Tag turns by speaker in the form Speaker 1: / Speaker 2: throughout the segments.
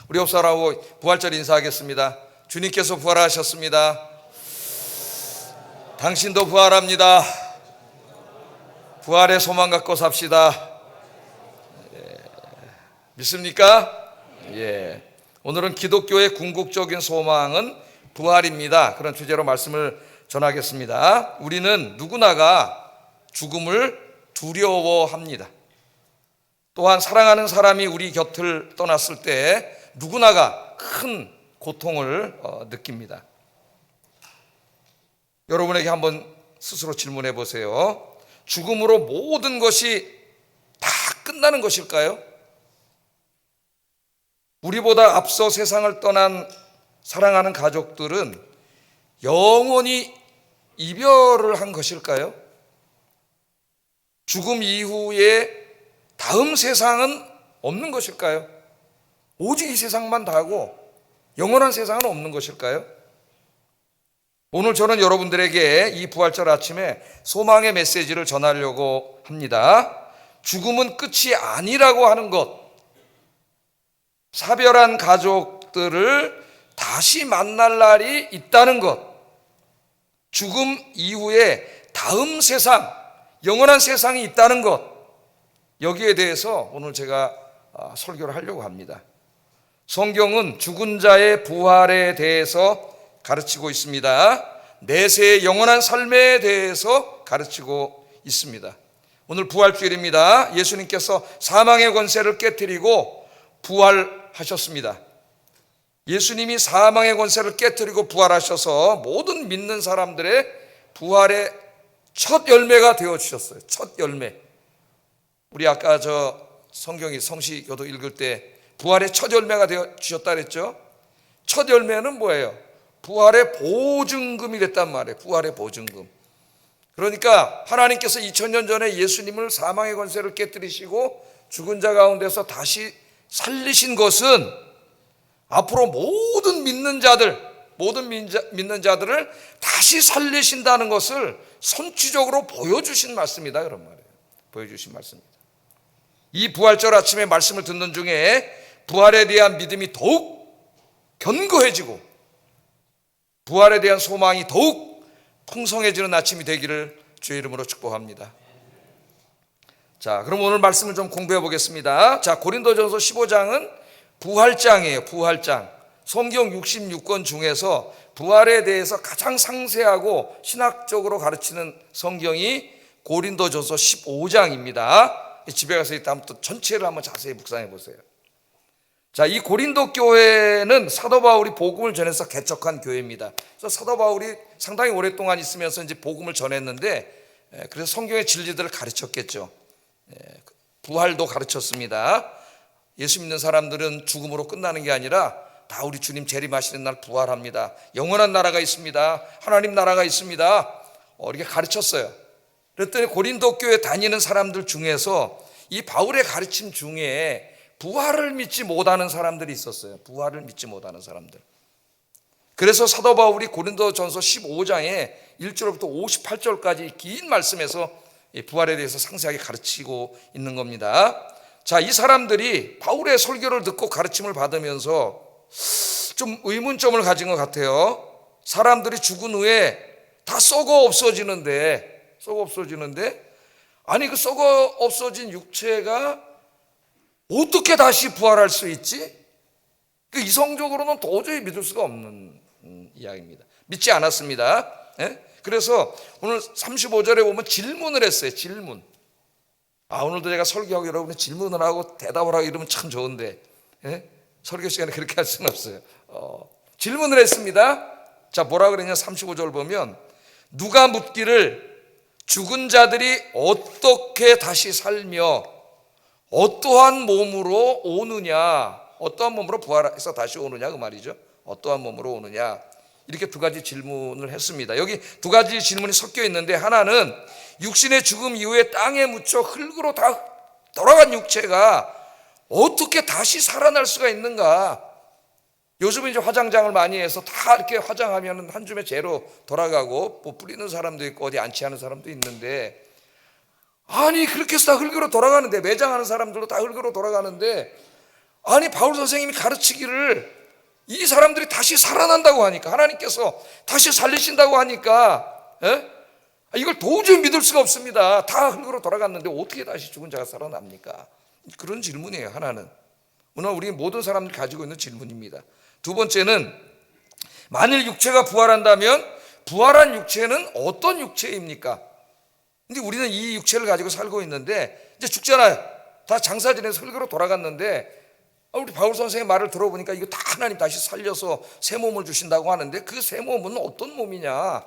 Speaker 1: 우리 옆사람하고 부활절 인사하겠습니다. 주님께서 부활하셨습니다. 당신도 부활합니다. 부활의 소망 갖고 삽시다. 믿습니까? 예. 오늘은 기독교의 궁극적인 소망은 부활입니다. 그런 주제로 말씀을 전하겠습니다. 우리는 누구나가 죽음을 두려워합니다. 또한 사랑하는 사람이 우리 곁을 떠났을 때 누구나가 큰 고통을 느낍니다. 여러분에게 한번 스스로 질문해 보세요. 죽음으로 모든 것이 다 끝나는 것일까요? 우리보다 앞서 세상을 떠난 사랑하는 가족들은 영원히 이별을 한 것일까요? 죽음 이후에 다음 세상은 없는 것일까요? 오직 이 세상만 다하고 영원한 세상은 없는 것일까요? 오늘 저는 여러분들에게 이 부활절 아침에 소망의 메시지를 전하려고 합니다. 죽음은 끝이 아니라고 하는 것, 사별한 가족들을 다시 만날 날이 있다는 것, 죽음 이후에 다음 세상, 영원한 세상이 있다는 것, 여기에 대해서 오늘 제가 설교를 하려고 합니다. 성경은 죽은 자의 부활에 대해서 가르치고 있습니다. 내세의 영원한 삶에 대해서 가르치고 있습니다. 오늘 부활주일입니다. 예수님께서 사망의 권세를 깨뜨리고 부활하셨습니다. 예수님이 사망의 권세를 깨뜨리고 부활하셔서 모든 믿는 사람들의 부활의 첫 열매가 되어주셨어요. 첫 열매. 우리 아까 성경이 성시교도 읽을 때 부활의 첫 열매가 되어주셨다 그랬죠. 첫 열매는 뭐예요? 부활의 보증금이 됐단 말이에요. 부활의 보증금. 그러니까 하나님께서 2000년 전에 예수님을 사망의 권세를 깨뜨리시고 죽은 자 가운데서 다시 살리신 것은 앞으로 모든 믿는 자들을 다시 살리신다는 것을 선취적으로 보여주신 말씀이다 그런 말이에요. 보여주신 말씀입니다. 이 부활절 아침에 말씀을 듣는 중에 부활에 대한 믿음이 더욱 견고해지고 부활에 대한 소망이 더욱 풍성해지는 아침이 되기를 주의 이름으로 축복합니다. 자, 그럼 오늘 말씀을 좀 공부해 보겠습니다. 자, 고린도전서 15장은 부활장이에요. 부활장. 성경 66권 중에서 부활에 대해서 가장 상세하고 신학적으로 가르치는 성경이 고린도전서 15장입니다. 집에 가서 이따 한번 전체를 한번 자세히 묵상해 보세요. 자, 이 고린도 교회는 사도 바울이 복음을 전해서 개척한 교회입니다. 그래서 사도 바울이 상당히 오랫동안 있으면서 이제 복음을 전했는데, 그래서 성경의 진리들을 가르쳤겠죠. 부활도 가르쳤습니다. 예수 믿는 사람들은 죽음으로 끝나는 게 아니라 다 우리 주님 재림하시는 날 부활합니다. 영원한 나라가 있습니다. 하나님 나라가 있습니다. 이렇게 가르쳤어요. 그랬더니 고린도 교회 다니는 사람들 중에서 이 바울의 가르침 중에 부활을 믿지 못하는 사람들이 있었어요. 부활을 믿지 못하는 사람들. 그래서 사도 바울이 고린도전서 15장에 1절부터 58절까지 긴 말씀에서 부활에 대해서 상세하게 가르치고 있는 겁니다. 자, 이 사람들이 바울의 설교를 듣고 가르침을 받으면서 좀 의문점을 가진 것 같아요. 사람들이 죽은 후에 다 썩어 없어지는데 아니 그 썩어 없어진 육체가 어떻게 다시 부활할 수 있지? 그 이성적으로는 도저히 믿을 수가 없는 이야기입니다. 믿지 않았습니다. 그래서 오늘 35절에 보면 질문을 했어요. 질문. 오늘도 제가 설교하고 여러분이 질문을 하고 대답을 하고 이러면 참 좋은데 설교 시간에 그렇게 할 수는 없어요. 질문을 했습니다. 자, 뭐라 그랬냐? 35절 보면 누가 묻기를 죽은 자들이 어떻게 다시 살며 어떠한 몸으로 오느냐, 어떠한 몸으로 부활해서 다시 오느냐 그 말이죠. 어떠한 몸으로 오느냐, 이렇게 두 가지 질문을 했습니다. 여기 두 가지 질문이 섞여 있는데, 하나는 육신의 죽음 이후에 땅에 묻혀 흙으로 다 돌아간 육체가 어떻게 다시 살아날 수가 있는가. 요즘은 이제 화장장을 많이 해서 다 이렇게 화장하면 한 줌의 재로 돌아가고 뭐 뿌리는 사람도 있고 어디 안치하는 사람도 있는데, 아니 그렇게 해서 다 흙으로 돌아가는데, 매장하는 사람들도 다 흙으로 돌아가는데, 아니 바울 선생님이 가르치기를 이 사람들이 다시 살아난다고 하니까, 하나님께서 다시 살리신다고 하니까 이걸 도저히 믿을 수가 없습니다. 다 흙으로 돌아갔는데 어떻게 다시 죽은 자가 살아납니까? 그런 질문이에요. 하나는 오늘 우리 모든 사람들이 가지고 있는 질문입니다. 두 번째는 만일 육체가 부활한다면 부활한 육체는 어떤 육체입니까? 근데 우리는 이 육체를 가지고 살고 있는데 이제 죽잖아요. 다 장사 지내서 흙으로 돌아갔는데 우리 바울 선생의 말을 들어보니까 이거 다 하나님 다시 살려서 새 몸을 주신다고 하는데 그 새 몸은 어떤 몸이냐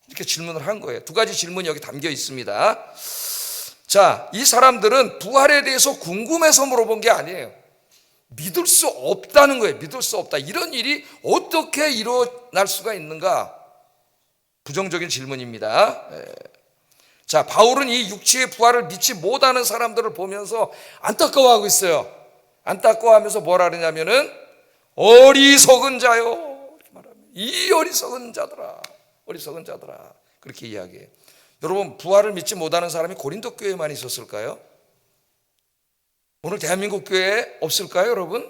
Speaker 1: 이렇게 질문을 한 거예요. 두 가지 질문이 여기 담겨 있습니다. 자, 이 사람들은 부활에 대해서 궁금해서 물어본 게 아니에요. 믿을 수 없다는 거예요. 믿을 수 없다. 이런 일이 어떻게 일어날 수가 있는가? 부정적인 질문입니다. 자, 바울은 이 육체의 부활을 믿지 못하는 사람들을 보면서 안타까워하고 있어요. 안타까워하면서 뭐라 그러냐면은 어리석은 자요 이렇게 말합니다. 이 어리석은 자들아, 어리석은 자들아 그렇게 이야기해요. 여러분, 부활을 믿지 못하는 사람이 고린도 교회에만 있었을까요? 오늘 대한민국 교회에 없을까요, 여러분?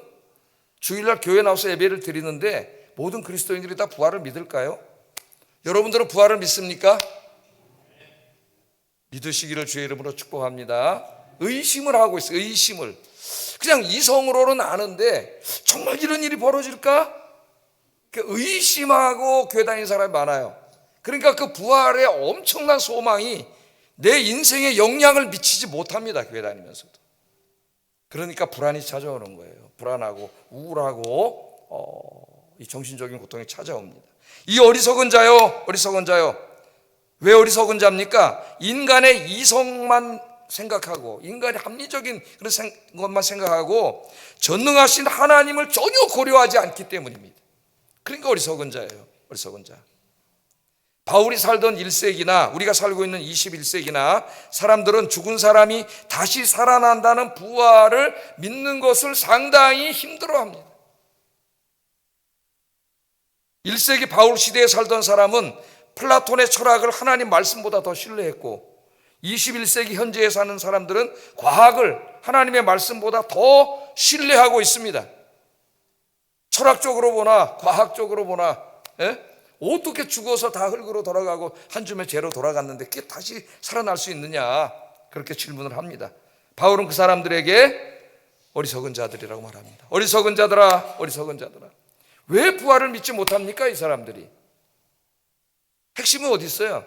Speaker 1: 주일날 교회 나와서 예배를 드리는데 모든 그리스도인들이 다 부활을 믿을까요? 여러분들은 부활을 믿습니까? 믿으시기를 주의 이름으로 축복합니다. 의심을 하고 있어요. 의심을. 그냥 이성으로는 아는데 정말 이런 일이 벌어질까? 의심하고 교회 다니는 사람이 많아요. 그러니까 그 부활의 엄청난 소망이 내 인생에 영향을 미치지 못합니다. 교회 다니면서도. 그러니까 불안이 찾아오는 거예요. 불안하고 우울하고 이 정신적인 고통이 찾아옵니다. 이 어리석은 자요, 어리석은 자요. 왜 어리석은 자입니까? 인간의 이성만 생각하고 인간의 합리적인 그런 것만 생각하고 전능하신 하나님을 전혀 고려하지 않기 때문입니다. 그러니까 어리석은 자예요. 어리석은 자. 바울이 살던 1세기나 우리가 살고 있는 21세기나 사람들은 죽은 사람이 다시 살아난다는 부활을 믿는 것을 상당히 힘들어합니다. 1세기 바울 시대에 살던 사람은 플라톤의 철학을 하나님 말씀보다 더 신뢰했고 21세기 현재에 사는 사람들은 과학을 하나님의 말씀보다 더 신뢰하고 있습니다. 철학적으로 보나 과학적으로 보나 어떻게 죽어서 다 흙으로 돌아가고 한 줌의 재로 돌아갔는데 그게 다시 살아날 수 있느냐 그렇게 질문을 합니다. 바울은 그 사람들에게 어리석은 자들이라고 말합니다. 어리석은 자들아, 어리석은 자들아. 왜 부활을 믿지 못합니까? 이 사람들이. 핵심은 어디 있어요?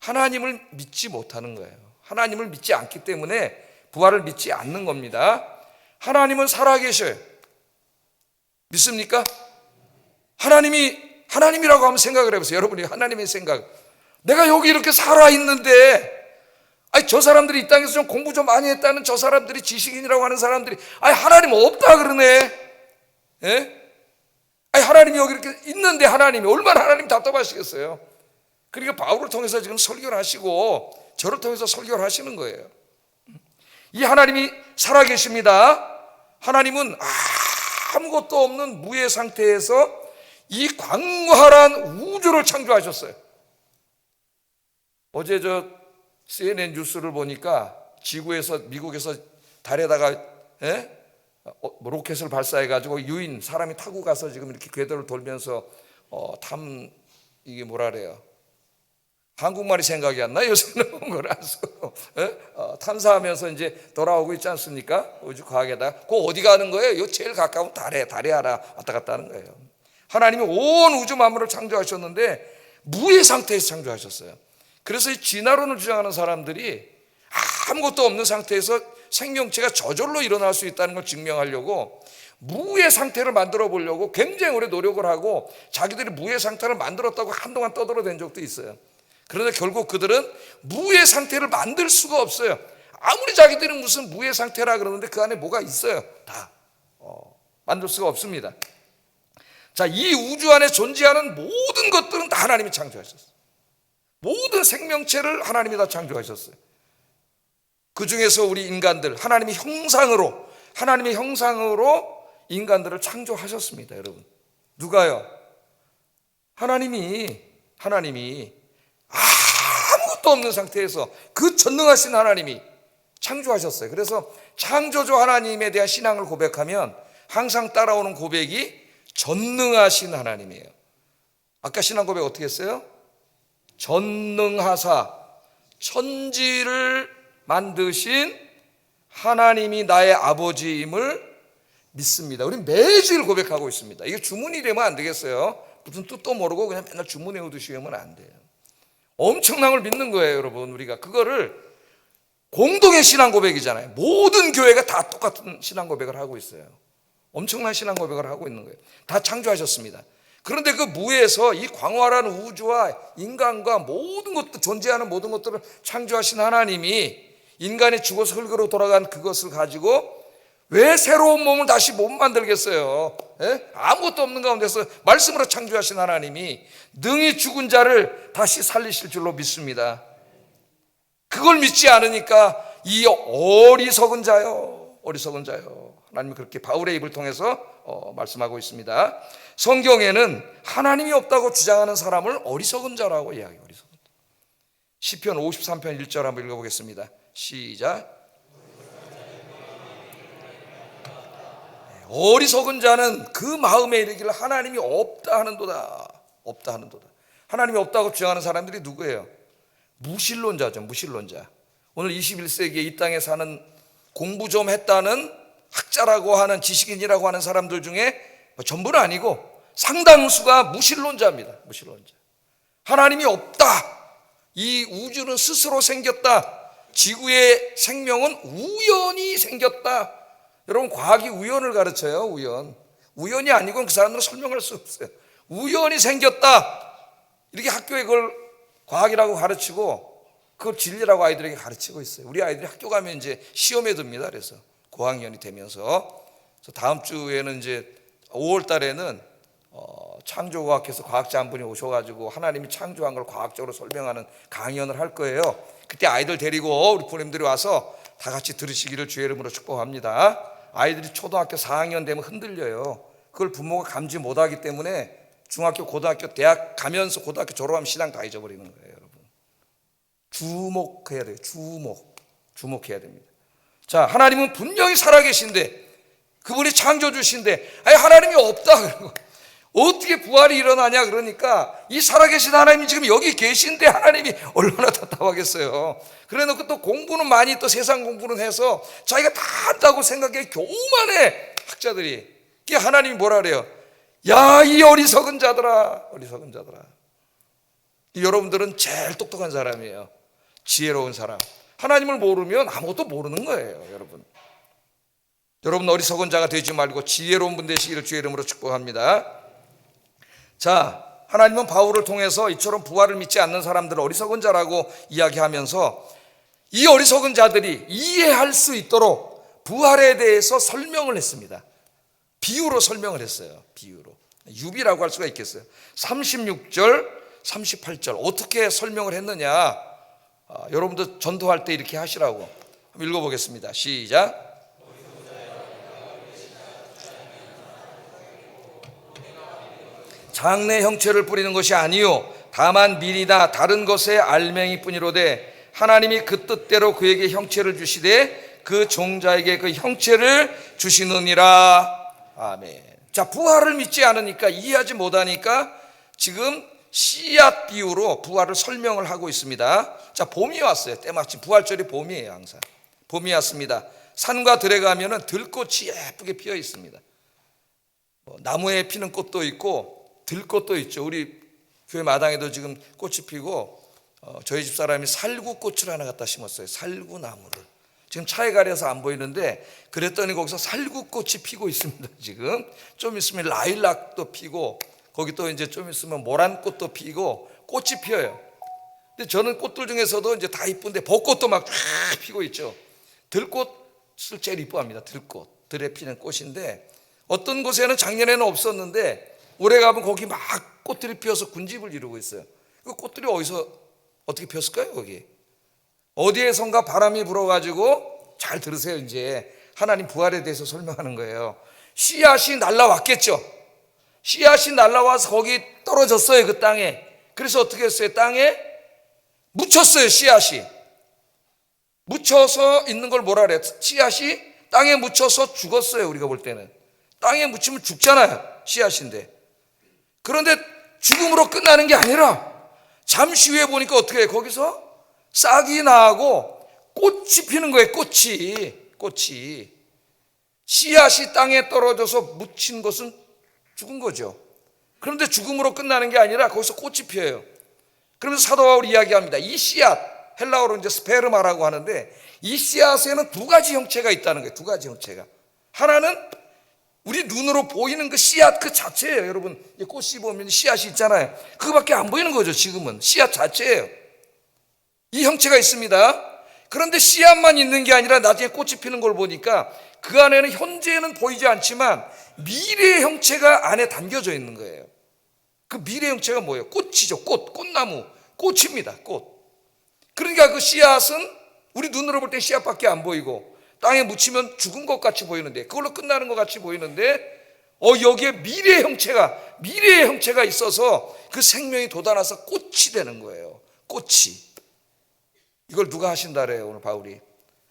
Speaker 1: 하나님을 믿지 못하는 거예요. 하나님을 믿지 않기 때문에 부활을 믿지 않는 겁니다. 하나님은 살아계셔요. 믿습니까? 하나님이라고 하면 생각을 해보세요. 여러분이 하나님의 생각. 내가 여기 이렇게 살아있는데 저 사람들이 이 땅에서 좀 공부 좀 많이 했다는 저 사람들이 지식인이라고 하는 사람들이 하나님 없다 그러네. 하나님이 여기 이렇게 있는데 하나님이 얼마나 하나님 답답하시겠어요. 그러니까 바울을 통해서 지금 설교를 하시고 저를 통해서 설교를 하시는 거예요. 이 하나님이 살아계십니다. 하나님은 아무것도 없는 무의 상태에서 이 광활한 우주를 창조하셨어요. 어제 저 CNN 뉴스를 보니까 지구에서 미국에서 달에다가 로켓을 발사해가지고 유인 사람이 타고 가서 지금 이렇게 궤도를 돌면서 이게 뭐라 그래요? 한국말이 생각이 안 나. 요새는 그래서 탐사하면서 이제 돌아오고 있지 않습니까? 우주 과학에다. 그 어디 가는 거예요? 요 제일 가까운 달에 하나 왔다 갔다 하는 거예요. 하나님이 온 우주 만물을 창조하셨는데 무의 상태에서 창조하셨어요. 그래서 이 진화론을 주장하는 사람들이 아무것도 없는 상태에서 생명체가 저절로 일어날 수 있다는 걸 증명하려고 무의 상태를 만들어 보려고 굉장히 오래 노력을 하고 자기들이 무의 상태를 만들었다고 한동안 떠들어댄 적도 있어요. 그런데 결국 그들은 무의 상태를 만들 수가 없어요. 아무리 자기들은 무슨 무의 상태라 그러는데 그 안에 뭐가 있어요. 다 만들 수가 없습니다. 자, 이 우주 안에 존재하는 모든 것들은 다 하나님이 창조하셨어요. 모든 생명체를 하나님이 다 창조하셨어요. 그 중에서 우리 인간들 하나님의 형상으로 인간들을 창조하셨습니다. 여러분, 누가요? 하나님이 아무것도 없는 상태에서 그 전능하신 하나님이 창조하셨어요. 그래서 창조주 하나님에 대한 신앙을 고백하면 항상 따라오는 고백이 전능하신 하나님이에요. 아까 신앙 고백 어떻게 했어요? 전능하사 천지를 만드신 하나님이 나의 아버지임을 믿습니다. 우리는 매주일 고백하고 있습니다. 이게 주문이 되면 안 되겠어요. 무슨 뜻도 모르고 그냥 맨날 주문해 오듯이 하면 안 돼요. 엄청난 걸 믿는 거예요, 여러분. 우리가 그거를 공동의 신앙 고백이잖아요. 모든 교회가 다 똑같은 신앙 고백을 하고 있어요. 엄청난 신앙 고백을 하고 있는 거예요. 다 창조하셨습니다. 그런데 그 무에서 이 광활한 우주와 인간과 모든 것들, 존재하는 모든 것들을 창조하신 하나님이 인간이 죽어서 흙으로 돌아간 그것을 가지고 왜 새로운 몸을 다시 못 만들겠어요? 아무것도 없는 가운데서 말씀으로 창조하신 하나님이 능히 죽은 자를 다시 살리실 줄로 믿습니다. 그걸 믿지 않으니까 이 어리석은 자요, 어리석은 자요. 하나님이 그렇게 바울의 입을 통해서 말씀하고 있습니다. 성경에는 하나님이 없다고 주장하는 사람을 어리석은 자라고 이야기해요. 어리석은 자. 시편 53편 1절 한번 읽어보겠습니다. 시작. 어리석은 자는 그 마음에 이르기를 하나님이 없다 하는도다. 없다 하는도다. 하나님이 없다고 주장하는 사람들이 누구예요? 무신론자죠. 무신론자. 오늘 21세기에 이 땅에 사는 공부 좀 했다는 학자라고 하는 지식인이라고 하는 사람들 중에 전부는 아니고 상당수가 무신론자입니다. 무신론자. 하나님이 없다. 이 우주는 스스로 생겼다. 지구의 생명은 우연히 생겼다. 여러분, 과학이 우연을 가르쳐요. 우연이 아니고는 그 사람들은 설명할 수 없어요. 우연히 생겼다. 이렇게 학교에 그걸 과학이라고 가르치고 그걸 진리라고 아이들에게 가르치고 있어요. 우리 아이들이 학교 가면 이제 시험에 듭니다. 그래서 고학년이 되면서 다음 주에는 이제 5월 달에는 창조과학회에서 과학자 한 분이 오셔가지고 하나님이 창조한 걸 과학적으로 설명하는 강연을 할 거예요. 그때 아이들 데리고 우리 부모님들이 와서 다 같이 들으시기를 주의 이름으로 축복합니다. 아이들이 초등학교 4학년 되면 흔들려요. 그걸 부모가 감지 못하기 때문에 중학교, 고등학교, 대학 가면서 고등학교 졸업하면 신앙 다 잊어버리는 거예요. 여러분, 주목해야 돼요. 주목해야 됩니다. 자, 하나님은 분명히 살아계신데, 그분이 창조주신데, 아니 하나님이 없다. 어떻게 부활이 일어나냐 그러니까 이 살아계신 하나님이 지금 여기 계신데 하나님이 얼마나 답답하겠어요. 그래놓고 또 공부는 많이 또 세상 공부는 해서 자기가 다 한다고 생각해 교만해 학자들이. 이게 하나님이 뭐라 그래요? 야, 이 어리석은 자들아, 어리석은 자들아. 여러분들은 제일 똑똑한 사람이에요. 지혜로운 사람. 하나님을 모르면 아무것도 모르는 거예요. 여러분 어리석은 자가 되지 말고 지혜로운 분 되시기를 주의 이름으로 축복합니다. 자, 하나님은 바울을 통해서 이처럼 부활을 믿지 않는 사람들을 어리석은 자라고 이야기하면서 이 어리석은 자들이 이해할 수 있도록 부활에 대해서 설명을 했습니다. 비유로 설명을 했어요. 비유로. 유비라고 할 수가 있겠어요. 36절, 38절 어떻게 설명을 했느냐. 여러분도 전도할 때 이렇게 하시라고. 한번 읽어보겠습니다. 시작. 장래 형체를 뿌리는 것이 아니요 다만 미리나 다른 것의 알맹이 뿐이로되 하나님이 그 뜻대로 그에게 형체를 주시되 그 종자에게 그 형체를 주시느니라. 아멘. 자, 부활을 믿지 않으니까, 이해하지 못하니까 지금 씨앗 비유로 부활을 설명을 하고 있습니다. 자, 봄이 왔어요. 때마침 부활절이 봄이에요. 항상 봄이 왔습니다. 산과 들에 가면은 들꽃이 예쁘게 피어 있습니다. 나무에 피는 꽃도 있고 들꽃도 있죠. 우리 교회 마당에도 지금 꽃이 피고 저희 집 사람이 살구꽃을 하나 갖다 심었어요. 살구나무를. 지금 차에 가려서 안 보이는데 그랬더니 거기서 살구꽃이 피고 있습니다. 지금 좀 있으면 라일락도 피고 거기 또 이제 좀 있으면 모란꽃도 피고 꽃이 피어요. 근데 저는 꽃들 중에서도 이제 다 이쁜데 벚꽃도 막 쫙 피고 있죠. 들꽃을 제일 이뻐합니다. 들꽃. 들에 피는 꽃인데 어떤 곳에는 작년에는 없었는데 올해 가면 거기 막 꽃들이 피어서 군집을 이루고 있어요. 그 꽃들이 어디서 어떻게 피었을까요? 거기 어디에선가 바람이 불어가지고, 잘 들으세요. 이제 하나님 부활에 대해서 설명하는 거예요. 씨앗이 날라왔겠죠. 씨앗이 날라와서 거기 떨어졌어요. 그 땅에. 그래서 어떻게 했어요? 땅에 묻혔어요. 씨앗이 묻혀서 있는 걸 뭐라 그래? 씨앗이 땅에 묻혀서 죽었어요. 우리가 볼 때는 땅에 묻히면 죽잖아요. 씨앗인데. 그런데 죽음으로 끝나는 게 아니라 잠시 후에 보니까 어떻게 해요? 거기서 싹이 나고 꽃이 피는 거예요. 꽃이. 씨앗이 땅에 떨어져서 묻힌 것은 죽은 거죠. 그런데 죽음으로 끝나는 게 아니라 거기서 꽃이 피어요. 그러면서 사도 바울이 이야기합니다. 이 씨앗, 헬라어로 이제 스페르마라고 하는데 이 씨앗에는 두 가지 형체가 있다는 거예요. 두 가지 형체가. 하나는 우리 눈으로 보이는 그 씨앗 그 자체예요. 여러분, 꽃이 보면 씨앗이 있잖아요. 그거밖에 안 보이는 거죠. 지금은 씨앗 자체예요. 이 형체가 있습니다. 그런데 씨앗만 있는 게 아니라 나중에 꽃이 피는 걸 보니까 그 안에는 현재는 보이지 않지만 미래의 형체가 안에 담겨져 있는 거예요. 그 미래의 형체가 뭐예요? 꽃이죠. 꽃나무, 꽃입니다. 꽃. 그러니까 그 씨앗은 우리 눈으로 볼 때 씨앗밖에 안 보이고 땅에 묻히면 죽은 것 같이 보이는데, 그걸로 끝나는 것 같이 보이는데 여기에 미래의 형체가 있어서 그 생명이 돋아나서 꽃이 되는 거예요. 꽃이. 이걸 누가 하신다래요? 오늘 바울이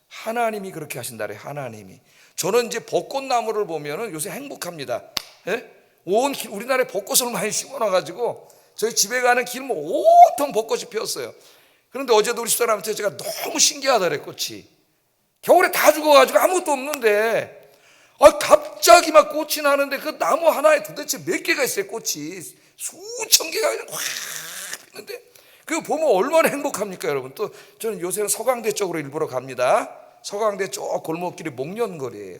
Speaker 1: 하나님이 그렇게 하신다래요. 하나님이. 저는 이제 벚꽃나무를 보면은 요새 행복합니다. 예? 온 길, 우리나라에 벚꽃을 많이 심어놔가지고 저희 집에 가는 길 뭐 온통 벚꽃이 피었어요. 그런데 어제도 우리 집사람한테 제가 너무 신기하다래. 꽃이 겨울에 다 죽어가지고 아무것도 없는데 갑자기 막 꽃이 나는데 그 나무 하나에 도대체 몇 개가 있어요. 꽃이 수천 개가 그냥 확 피는데 그거 보면 얼마나 행복합니까, 여러분. 또 저는 요새는 서강대 쪽으로 일부러 갑니다. 서강대 쪽 골목길이 목련거리예요.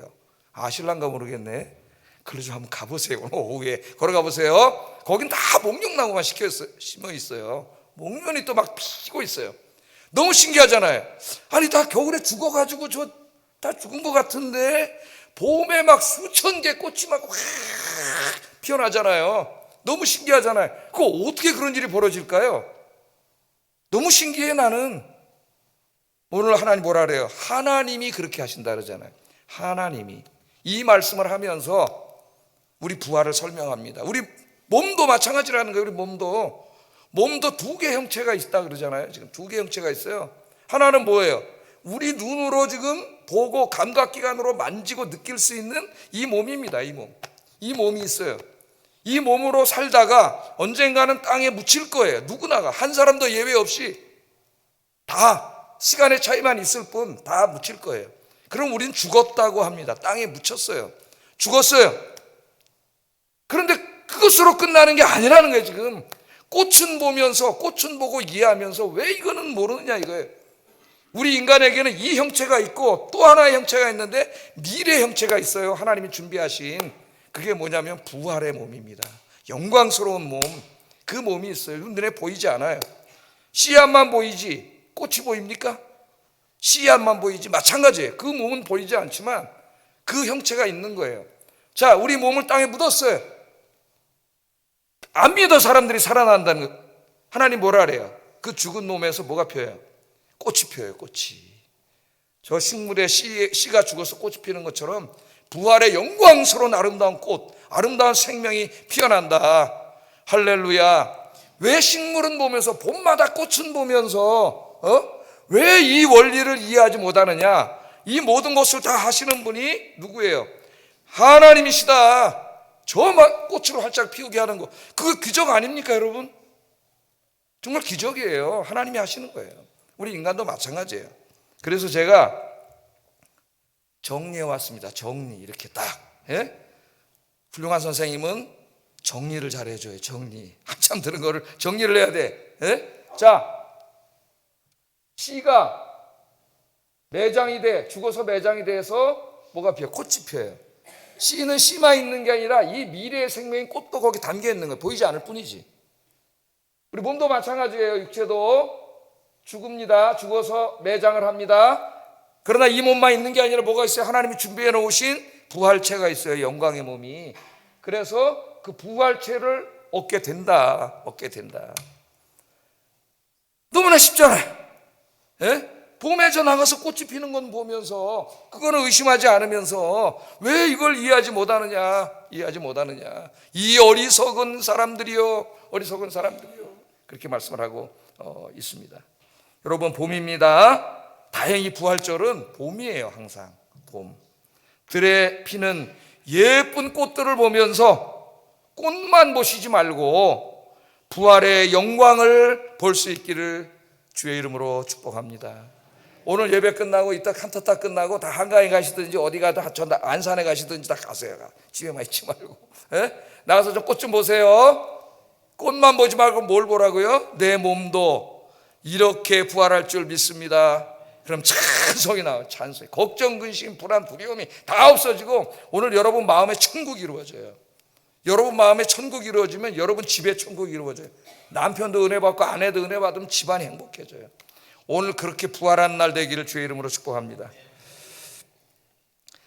Speaker 1: 아실란가 모르겠네. 그래 좀 한번 가보세요. 오늘 오후에 걸어가 보세요. 거긴 다 목련나무만 심어 있어요. 목련이 또 막 피고 있어요. 너무 신기하잖아요. 아니 다 겨울에 죽어가지고 저 다 죽은 것 같은데 봄에 막 수천 개 꽃이 막 확 피어나잖아요. 너무 신기하잖아요. 그거 어떻게 그런 일이 벌어질까요? 너무 신기해. 나는 오늘 하나님 뭐라 그래요? 하나님이 그렇게 하신다 그러잖아요. 하나님이. 이 말씀을 하면서 우리 부활을 설명합니다. 우리 몸도 마찬가지라는 거예요. 우리 몸도 두 개 형체가 있다 그러잖아요. 지금 두 개 형체가 있어요. 하나는 뭐예요? 우리 눈으로 지금 보고 감각기관으로 만지고 느낄 수 있는 이 몸입니다. 이 몸이 있어요. 이 몸으로 살다가 언젠가는 땅에 묻힐 거예요. 누구나가 한 사람도 예외 없이 다 시간의 차이만 있을 뿐 다 묻힐 거예요. 그럼 우린 죽었다고 합니다. 땅에 묻혔어요. 죽었어요. 그런데 그것으로 끝나는 게 아니라는 거예요. 지금 꽃은 보고 이해하면서 왜 이거는 모르느냐 이거예요. 우리 인간에게는 이 형체가 있고 또 하나의 형체가 있는데 미래 형체가 있어요. 하나님이 준비하신. 그게 뭐냐면 부활의 몸입니다. 영광스러운 몸. 그 몸이 있어요. 눈에 보이지 않아요. 씨앗만 보이지 꽃이 보입니까? 씨앗만 보이지. 마찬가지예요. 그 몸은 보이지 않지만 그 형체가 있는 거예요. 자, 우리 몸을 땅에 묻었어요. 안 믿어 사람들이 살아난다는 거. 하나님 뭐라 그래요? 그 죽은 몸에서 뭐가 펴요? 꽃이 펴요. 꽃이. 저 식물의 씨가 죽어서 꽃이 피는 것처럼 부활의 영광스러운 아름다운 꽃, 아름다운 생명이 피어난다. 할렐루야. 왜 식물은 보면서 봄마다 꽃은 보면서 왜 이 원리를 이해하지 못하느냐? 이 모든 것을 다 하시는 분이 누구예요? 하나님이시다. 저 꽃으로 활짝 피우게 하는 거, 그거 기적 아닙니까 여러분? 정말 기적이에요. 하나님이 하시는 거예요. 우리 인간도 마찬가지예요. 그래서 제가 정리해 왔습니다. 정리 이렇게 딱. 예? 훌륭한 선생님은 정리를 잘 해줘요. 정리. 한참 들은 거를 정리를 해야 돼. 예? 자, 씨가 매장이 돼. 죽어서 매장이 돼서 뭐가 피어요? 꽃이 피어요. 씨는 씨만 있는 게 아니라 이 미래의 생명인 꽃도 거기 담겨 있는 거예요. 보이지 않을 뿐이지. 우리 몸도 마찬가지예요. 육체도 죽습니다. 죽어서 매장을 합니다. 그러나 이 몸만 있는 게 아니라 뭐가 있어요? 하나님이 준비해 놓으신 부활체가 있어요. 영광의 몸이. 그래서 그 부활체를 얻게 된다. 너무나 쉽잖아요. 예? 봄에 저 나가서 꽃이 피는 건 보면서 그거는 의심하지 않으면서 왜 이걸 이해하지 못하느냐. 이 어리석은 사람들이요. 그렇게 말씀을 하고 있습니다. 여러분, 봄입니다. 다행히 부활절은 봄이에요. 항상 봄. 들에 피는 예쁜 꽃들을 보면서 꽃만 보시지 말고 부활의 영광을 볼 수 있기를 주의 이름으로 축복합니다. 오늘 예배 끝나고 이따 칸타타 끝나고 다 한강에 가시든지 어디 가든 전 안산에 가시든지 다 가세요. 집에만 있지 말고. 나가서 좀 꽃 좀 보세요. 꽃만 보지 말고 뭘 보라고요? 내 몸도 이렇게 부활할 줄 믿습니다. 그럼 찬송이 나와요. 찬송이. 걱정, 근심, 불안, 두려움이 다 없어지고 오늘 여러분 마음에 천국이 이루어져요. 여러분 마음에 천국이 이루어지면 여러분 집에 천국이 이루어져요. 남편도 은혜 받고 아내도 은혜 받으면 집안이 행복해져요. 오늘 그렇게 부활한 날 되기를 주의 이름으로 축복합니다.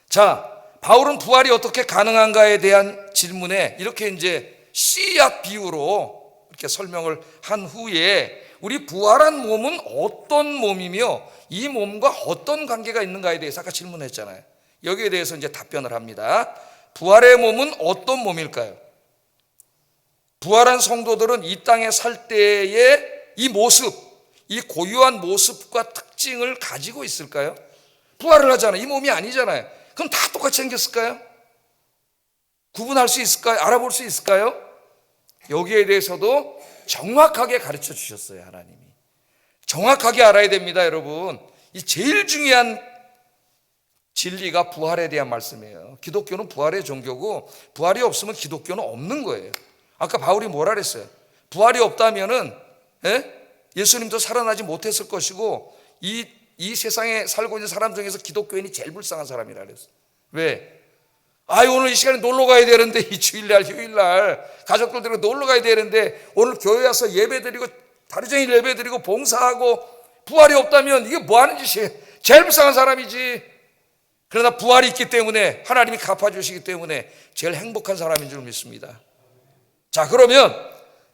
Speaker 1: 자, 바울은 부활이 어떻게 가능한가에 대한 질문에 이렇게 이제 씨앗 비유로 이렇게 설명을 한 후에 우리 부활한 몸은 어떤 몸이며 이 몸과 어떤 관계가 있는가에 대해서 아까 질문했잖아요. 여기에 대해서 이제 답변을 합니다. 부활의 몸은 어떤 몸일까요? 부활한 성도들은 이 땅에 살 때의 이 모습, 이 고유한 모습과 특징을 가지고 있을까요? 부활을 하잖아요. 이 몸이 아니잖아요. 그럼 다 똑같이 생겼을까요? 구분할 수 있을까요? 알아볼 수 있을까요? 여기에 대해서도 정확하게 가르쳐 주셨어요. 하나님이 정확하게 알아야 됩니다. 여러분, 이 제일 중요한 진리가 부활에 대한 말씀이에요. 기독교는 부활의 종교고 부활이 없으면 기독교는 없는 거예요. 아까 바울이 뭐라 그랬어요? 부활이 없다면은 예수님도 살아나지 못했을 것이고 이 세상에 살고 있는 사람 중에서 기독교인이 제일 불쌍한 사람이라 그랬어요. 왜? 오늘 이 시간에 놀러 가야 되는데, 이 주일날 휴일날 가족들 데리고 놀러 가야 되는데 오늘 교회 와서 예배드리고 하루 종일 예배드리고 봉사하고 부활이 없다면 이게 뭐 하는 짓이에요? 제일 불쌍한 사람이지. 그러나 부활이 있기 때문에 하나님이 갚아주시기 때문에 제일 행복한 사람인 줄 믿습니다. 자, 그러면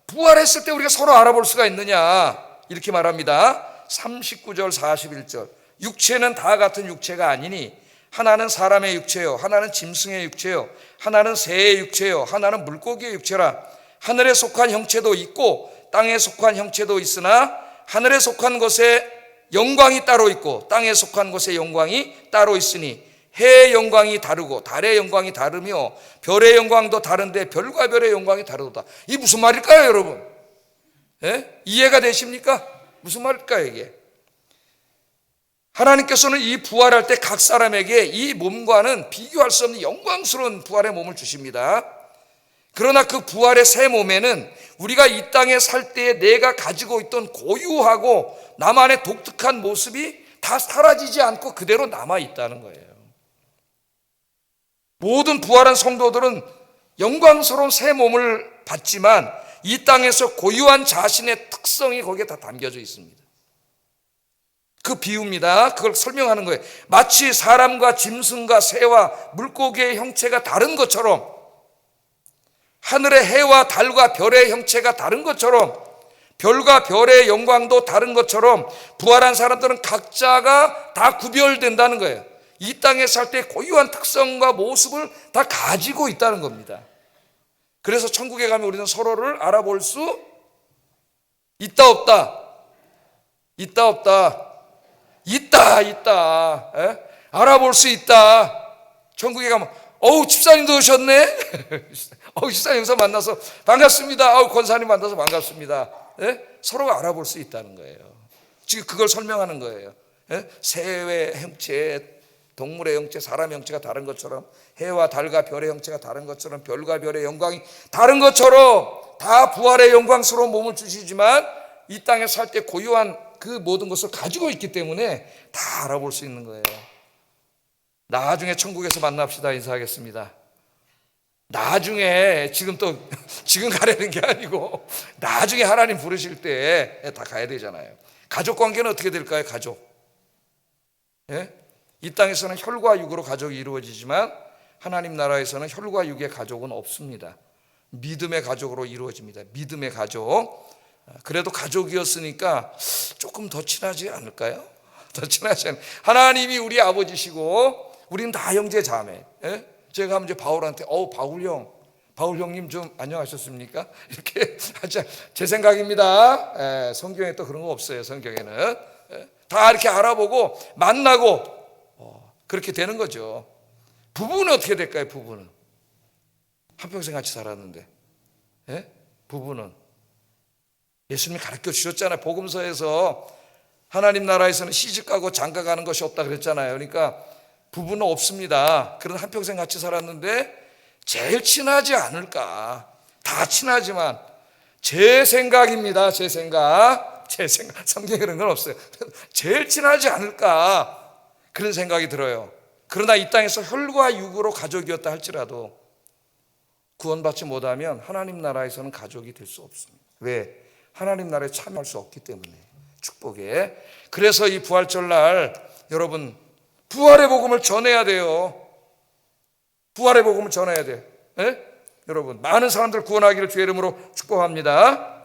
Speaker 1: 부활했을 때 우리가 서로 알아볼 수가 있느냐, 이렇게 말합니다. 39절 41절. 육체는 다 같은 육체가 아니니 하나는 사람의 육체요, 하나는 짐승의 육체요, 하나는 새의 육체요, 하나는 물고기의 육체라. 하늘에 속한 형체도 있고 땅에 속한 형체도 있으나 하늘에 속한 것에 영광이 따로 있고 땅에 속한 것에 영광이 따로 있으니 해의 영광이 다르고 달의 영광이 다르며 별의 영광도 다른데 별과 별의 영광이 다르다. 이게 무슨 말일까요, 여러분? 이해가 되십니까? 무슨 말일까요, 이게? 하나님께서는 이 부활할 때 각 사람에게 이 몸과는 비교할 수 없는 영광스러운 부활의 몸을 주십니다. 그러나 그 부활의 새 몸에는 우리가 이 땅에 살 때에 내가 가지고 있던 고유하고 나만의 독특한 모습이 다 사라지지 않고 그대로 남아있다는 거예요. 모든 부활한 성도들은 영광스러운 새 몸을 받지만 이 땅에서 고유한 자신의 특성이 거기에 다 담겨져 있습니다. 그 비유입니다. 그걸 설명하는 거예요. 마치 사람과 짐승과 새와 물고기의 형체가 다른 것처럼, 하늘의 해와 달과 별의 형체가 다른 것처럼, 별과 별의 영광도 다른 것처럼 부활한 사람들은 각자가 다 구별된다는 거예요. 이 땅에 살 때 고유한 특성과 모습을 다 가지고 있다는 겁니다. 그래서 천국에 가면 우리는 서로를 알아볼 수 있다 없다? 있다 없다? 있다. 알아볼 수 있다. 천국에 가면 집사님도 오셨네. 집사님 여기서 만나서 반갑습니다. 권사님 만나서 반갑습니다. 서로가 알아볼 수 있다는 거예요. 지금 그걸 설명하는 거예요. 새의 형체, 동물의 형체, 사람의 형체가 다른 것처럼, 해와 달과 별의 형체가 다른 것처럼, 별과 별의 영광이 다른 것처럼 다 부활의 영광스러운 몸을 주시지만 이 땅에 살 때 고유한 그 모든 것을 가지고 있기 때문에 다 알아볼 수 있는 거예요. 나중에 천국에서 만납시다. 인사하겠습니다. 나중에, 지금 가려는 게 아니고 나중에 하나님 부르실 때 다 가야 되잖아요. 가족 관계는 어떻게 될까요? 가족. 이 땅에서는 혈과 육으로 가족이 이루어지지만 하나님 나라에서는 혈과 육의 가족은 없습니다. 믿음의 가족으로 이루어집니다. 믿음의 가족. 그래도 가족이었으니까 조금 더 친하지 않을까요? 더 친하지 않을까요? 하나님이 우리 아버지시고 우리는 다 형제 자매. 제가 하면 이제 바울한테 바울 형님 좀 안녕하셨습니까? 이렇게 하자. 제 생각입니다. 성경에 또 그런 거 없어요. 성경에는 다 이렇게 알아보고 만나고 그렇게 되는 거죠. 부부는 어떻게 될까요? 부부는 한평생 같이 살았는데, 예? 부부는 예수님이 가르쳐 주셨잖아요. 복음서에서 하나님 나라에서는 시집가고 장가가는 것이 없다 그랬잖아요. 그러니까 부부는 없습니다. 그런 한평생 같이 살았는데 제일 친하지 않을까. 다 친하지만 제 생각입니다. 제 생각. 성경에 그런 건 없어요. 제일 친하지 않을까 그런 생각이 들어요. 그러나 이 땅에서 혈과 육으로 가족이었다 할지라도 구원받지 못하면 하나님 나라에서는 가족이 될 수 없습니다. 왜? 하나님 나라에 참여할 수 없기 때문에. 축복에. 그래서 이 부활절날 여러분 부활의 복음을 전해야 돼요. 부활의 복음을 전해야 돼요. 네? 여러분 많은 사람들 구원하기를 주의 이름으로 축복합니다.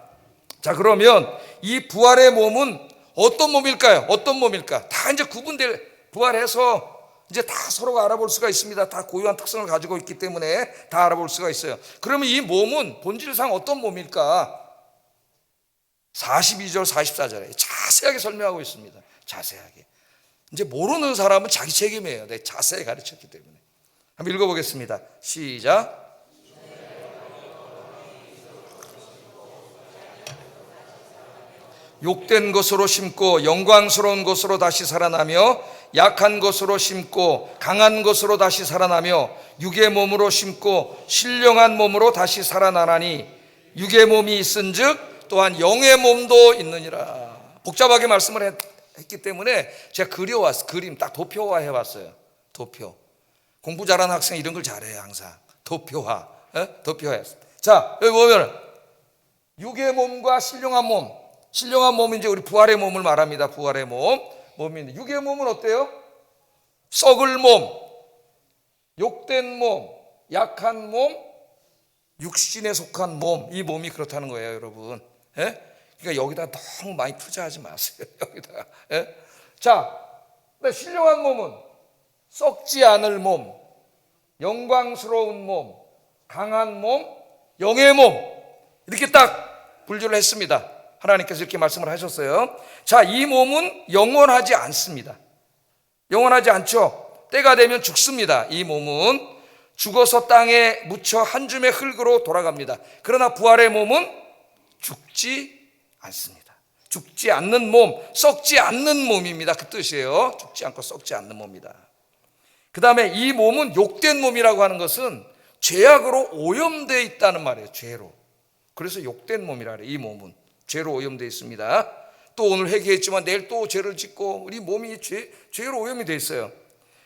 Speaker 1: 자, 그러면 이 부활의 몸은 어떤 몸일까요? 어떤 몸일까? 다 이제 구분될, 부활해서 이제 다 서로가 알아볼 수가 있습니다. 다 고유한 특성을 가지고 있기 때문에 다 알아볼 수가 있어요. 그러면 이 몸은 본질상 어떤 몸일까? 42절 44절에 자세하게 설명하고 있습니다. 자세하게. 이제 모르는 사람은 자기 책임이에요. 내가 자세히 가르쳤기 때문에. 한번 읽어보겠습니다. 시작. 욕된 것으로 심고 영광스러운 것으로 다시 살아나며, 약한 것으로 심고 강한 것으로 다시 살아나며, 육의 몸으로 심고 신령한 몸으로 다시 살아나나니, 육의 몸이 있은즉 또한 영의 몸도 있느니라. 복잡하게 말씀을 했기 때문에 제가 그려왔어요. 그림 딱 도표화 해왔어요. 도표. 공부 잘하는 학생 이런 걸 잘해요. 항상 도표화. 도표화했어요. 자, 여기 보면 육의 몸과 신령한 몸. 신령한 몸은 이제 우리 부활의 몸을 말합니다. 부활의 몸인데, 육의 몸은 어때요? 썩을 몸, 욕된 몸, 약한 몸, 육신에 속한 몸. 이 몸이 그렇다는 거예요, 여러분. 예? 그러니까 여기다 너무 많이 투자하지 마세요. 여기다가. 예? 자, 신령한 몸은 썩지 않을 몸, 영광스러운 몸, 강한 몸, 영의 몸, 이렇게 딱 분류를 했습니다. 하나님께서 이렇게 말씀을 하셨어요. 자, 이 몸은 영원하지 않습니다. 영원하지 않죠. 때가 되면 죽습니다. 이 몸은 죽어서 땅에 묻혀 한 줌의 흙으로 돌아갑니다. 그러나 부활의 몸은 죽지 않습니다. 죽지 않는 몸, 썩지 않는 몸입니다. 그 뜻이에요. 죽지 않고 썩지 않는 몸이다. 그 다음에 이 몸은 욕된 몸이라고 하는 것은 죄악으로 오염되어 있다는 말이에요. 죄로. 그래서 욕된 몸이라 그래요. 이 몸은 죄로 오염되어 있습니다. 또 오늘 회개했지만 내일 또 죄를 짓고 우리 몸이 죄로 오염이 되어 있어요.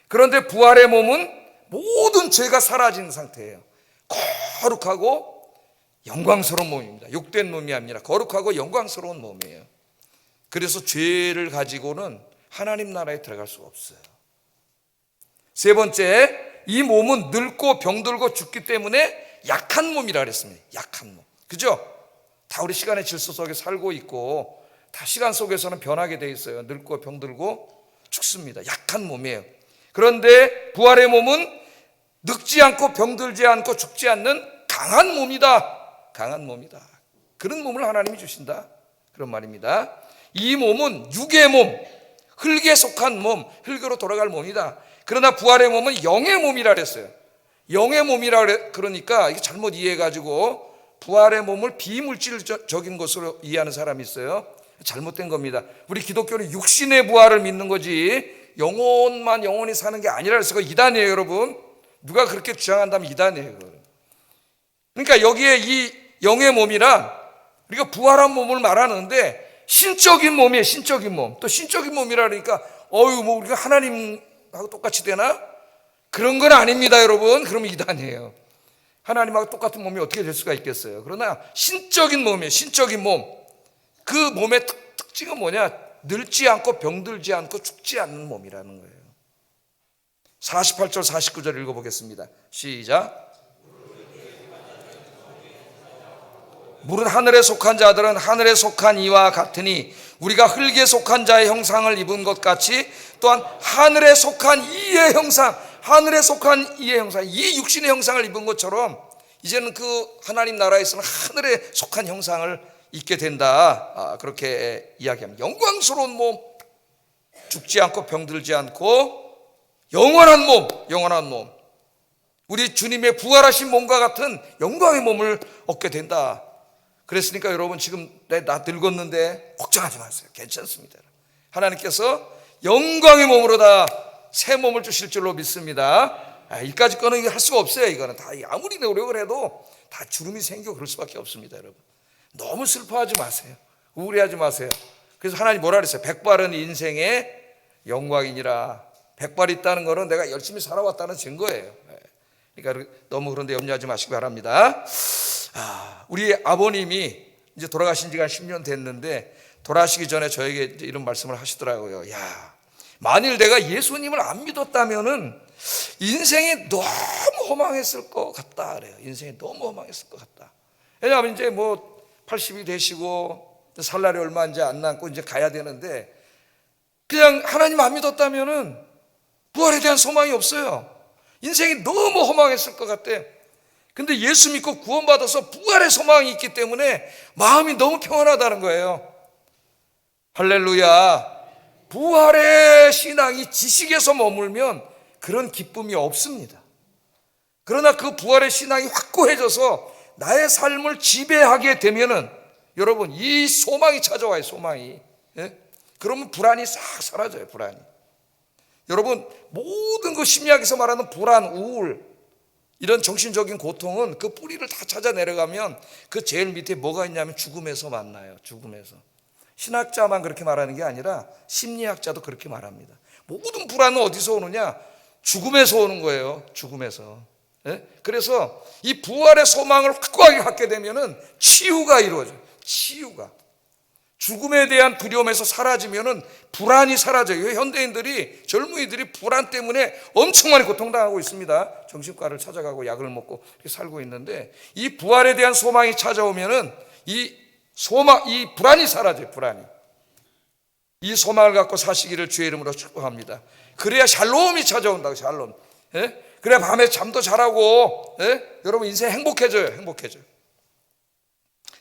Speaker 1: 그런데 부활의 몸은 모든 죄가 사라진 상태예요. 거룩하고 영광스러운 몸입니다. 욕된 몸이 아니라 거룩하고 영광스러운 몸이에요. 그래서 죄를 가지고는 하나님 나라에 들어갈 수가 없어요. 세 번째, 이 몸은 늙고 병들고 죽기 때문에 약한 몸이라 그랬습니다. 약한 몸. 그죠? 다 우리 시간의 질서 속에 살고 있고 다 시간 속에서는 변하게 돼 있어요. 늙고 병들고 죽습니다. 약한 몸이에요. 그런데 부활의 몸은 늙지 않고 병들지 않고 죽지 않는 강한 몸이다. 강한 몸이다. 그런 몸을 하나님이 주신다. 그런 말입니다. 이 몸은 육의 몸, 흙에 속한 몸, 흙으로 돌아갈 몸이다. 그러나 부활의 몸은 영의 몸이라 그랬어요. 영의 몸이라 그러니까 이게 잘못 이해해가지고 부활의 몸을 비물질적인 것으로 이해하는 사람이 있어요. 잘못된 겁니다. 우리 기독교는 육신의 부활을 믿는 거지 영혼만 영원히 사는 게 아니라 그래서 그거 이단이에요, 여러분. 누가 그렇게 주장한다면 이단이에요. 그러니까 여기에 이 영의 몸이란 우리가 부활한 몸을 말하는데 신적인 몸이에요. 신적인 몸. 또 신적인 몸이라 그러니까 뭐 우리가 하나님하고 똑같이 되나? 그런 건 아닙니다, 여러분. 그러면 이단이에요. 하나님하고 똑같은 몸이 어떻게 될 수가 있겠어요? 그러나 신적인 몸이에요. 신적인 몸. 그 몸의 특징은 뭐냐? 늙지 않고 병들지 않고 죽지 않는 몸이라는 거예요. 48절 49절 읽어보겠습니다. 시작. 무릇 하늘에 속한 자들은 하늘에 속한 이와 같으니 우리가 흙에 속한 자의 형상을 입은 것 같이 또한 하늘에 속한 이의 형상, 하늘에 속한 이의 형상, 이 육신의 형상을 입은 것처럼 이제는 그 하나님 나라에서는 하늘에 속한 형상을 입게 된다. 그렇게 이야기합니다. 영광스러운 몸, 죽지 않고 병들지 않고 영원한 몸, 우리 주님의 부활하신 몸과 같은 영광의 몸을 얻게 된다. 그랬으니까 여러분, 지금 나 늙었는데 걱정하지 마세요. 괜찮습니다. 하나님께서 영광의 몸으로 다 새 몸을 주실 줄로 믿습니다. 이까지 거는 할 수가 없어요. 이거는 다 아무리 노력을 해도 다 주름이 생기고 그럴 수밖에 없습니다. 여러분, 너무 슬퍼하지 마세요. 우울해하지 마세요. 그래서 하나님 뭐라 그랬어요? 백발은 인생의 영광이니라. 백발 있다는 거는 내가 열심히 살아왔다는 증거예요. 그러니까 너무 그런데 염려하지 마시기 바랍니다. 우리 아버님이 이제 돌아가신 지가 10년 됐는데, 돌아가시기 전에 저에게 이런 말씀을 하시더라고요. 야, 만일 내가 예수님을 안 믿었다면은 인생이 너무 허망했을 것 같다 그래요. 인생이 너무 허망했을 것 같다. 왜냐하면 이제 뭐 80이 되시고 살 날이 얼마 이제 안 남고 이제 가야 되는데, 그냥 하나님 안 믿었다면은 부활에 대한 소망이 없어요. 인생이 너무 허망했을 것 같대. 근데 예수 믿고 구원받아서 부활의 소망이 있기 때문에 마음이 너무 평안하다는 거예요. 할렐루야. 부활의 신앙이 지식에서 머물면 그런 기쁨이 없습니다. 그러나 그 부활의 신앙이 확고해져서 나의 삶을 지배하게 되면은 여러분, 이 소망이 찾아와요. 소망이. 예? 그러면 불안이 싹 사라져요. 불안이. 여러분, 모든 그 심리학에서 말하는 불안, 우울, 이런 정신적인 고통은 그 뿌리를 다 찾아 내려가면 그 제일 밑에 뭐가 있냐면 죽음에서 만나요. 죽음에서. 신학자만 그렇게 말하는 게 아니라 심리학자도 그렇게 말합니다. 모든 불안은 어디서 오느냐? 죽음에서 오는 거예요. 죽음에서. 예? 그래서 이 부활의 소망을 확고하게 갖게 되면은 치유가 이루어져요. 치유가. 죽음에 대한 두려움에서 사라지면은 불안이 사라져요. 현대인들이, 젊은이들이 불안 때문에 엄청 많이 고통당하고 있습니다. 정신과를 찾아가고 약을 먹고 이렇게 살고 있는데, 이 부활에 대한 소망이 찾아오면은 이 불안이 사라져요. 불안이. 이 소망을 갖고 사시기를 주의 이름으로 축복합니다. 그래야 샬롬이 찾아온다고. 샬롬. 예? 그래야 밤에 잠도 잘하고, 예? 여러분 인생 행복해져요. 행복해져요.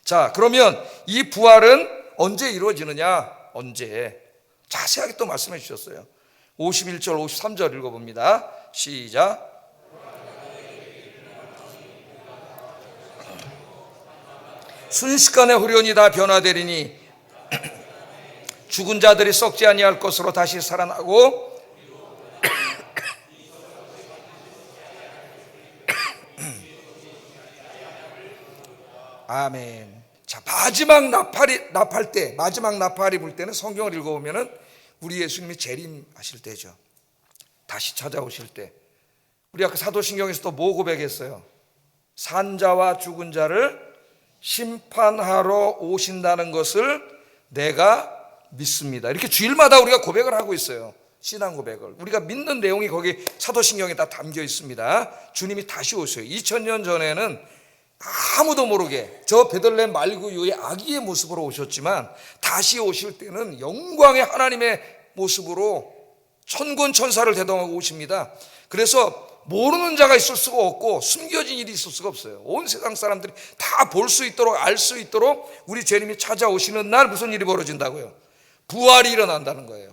Speaker 1: 자, 그러면 이 부활은 언제 이루어지느냐? 언제? 자세하게 또 말씀해 주셨어요. 51절 53절 읽어봅니다. 시작. 순식간에 후련이 다 변화되리니 죽은 자들이 썩지 아니할 것으로 다시 살아나고 아멘. 자, 마지막 나팔이 불 때는 성경을 읽어보면은 우리 예수님이 재림하실 때죠. 다시 찾아오실 때. 우리 아까 사도신경에서도 뭐 고백했어요? 산자와 죽은 자를 심판하러 오신다는 것을 내가 믿습니다. 이렇게 주일마다 우리가 고백을 하고 있어요. 신앙 고백을. 우리가 믿는 내용이 거기 사도신경에 다 담겨 있습니다. 주님이 다시 오셔요. 2000년 전에는 아무도 모르게 저 베들레헴 말구유의 아기의 모습으로 오셨지만, 다시 오실 때는 영광의 하나님의 모습으로 천군 천사를 대동하고 오십니다. 그래서 모르는 자가 있을 수가 없고 숨겨진 일이 있을 수가 없어요. 온 세상 사람들이 다 볼 수 있도록, 알 수 있도록 우리 주님이 찾아오시는 날 무슨 일이 벌어진다고요? 부활이 일어난다는 거예요.